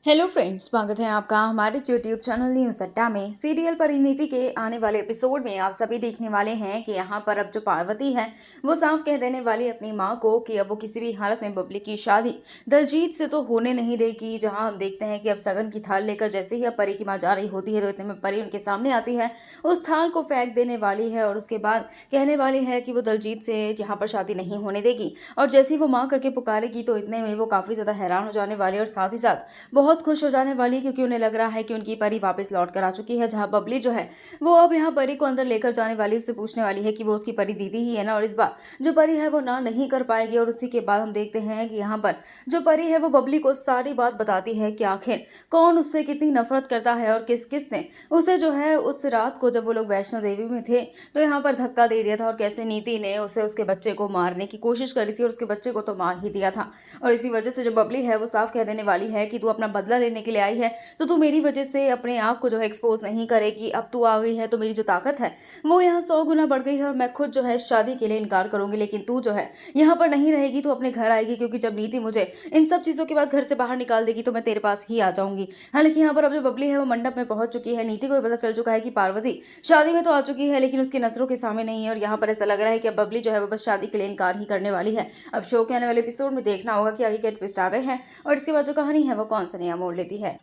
Hello friends, स्वागत है आपका हमारे यूट्यूब चैनल न्यूज़ अड्डा में। सीरियल परिणीति के आने वाले एपिसोड में आप सभी देखने वाले हैं कि यहाँ पर अब जो पार्वती है वो साफ कह देने वाली अपनी माँ को कि अब वो किसी भी हालत में बबली की शादी दलजीत से तो होने नहीं देगी। जहाँ हम देखते हैं कि अब सगन की थाल लेकर जैसे ही अब परी की माँ जा रही होती है तो इतने में परी उनके सामने आती है, उस थाल को फेंक देने वाली है और उसके बाद कहने वाली है कि वो दलजीत से यहाँ पर शादी नहीं होने देगी। और जैसे ही वो माँ करके पुकारेगी तो इतने में वो काफ़ी ज़्यादा हैरान हो जाने वाली है और साथ ही साथ बहुत खुश हो जाने वाली, क्योंकि उन्हें लग रहा है कि उनकी परी वापस लौट कर आ चुकी है। जहां बबली जो है वो अब यहाँ परी को अंदर लेकर जाने वाली, उससे पूछने वाली है कि वो उसकी परी दीदी ही है ना, और इस बार जो परी है वो ना नहीं कर पाएगी। और उसी के बाद हम देखते हैं कि यहाँ पर जो परी है वो बबली को सारी बात बताती है कि आखिर कौन उससे कितनी नफरत करता है और किस किस ने उसे जो है उस रात को जब वो लोग वैष्णो देवी में थे तो यहाँ पर धक्का दे दिया था, और कैसे नीति ने उसे उसके बच्चे को मारने की कोशिश करी थी और उसके बच्चे को तो मार ही दिया था। और इसी वजह से जो बबली है वो साफ कह देने वाली है कि तू अपना बदला लेने के लिए आई है तो तू मेरी वजह से अपने आप को जो है एक्सपोज नहीं करेगी। अब तू आ गई है तो मेरी जो ताकत है वो यहाँ 100 गुना बढ़ गई है और मैं खुद जो है शादी के लिए इनकार करूंगी, लेकिन तू जो है यहाँ पर नहीं रहेगी, तू अपने घर आएगी, क्योंकि जब नीति मुझे इन सब चीजों के बाद घर से बाहर निकाल देगी तो मैं तेरे पास ही आ जाऊंगी। हालांकि यहाँ पर अब जो बबली है वो मंडप में पहुंच चुकी है। नीति को भी पता चल चुका है कि पार्वती शादी में तो आ चुकी है लेकिन उसकी नजरों के सामने नहीं है, और यहाँ पर ऐसा लग रहा है कि अब बबली जो है वो बस शादी के लिए इनकार ही करने वाली है। अब शो के आने वाले एपिसोड में देखना होगा कि आगे क्या ट्विस्ट आते हैं और इसके बाद जो कहानी है वो कौन सा नया मोड़ लेती है।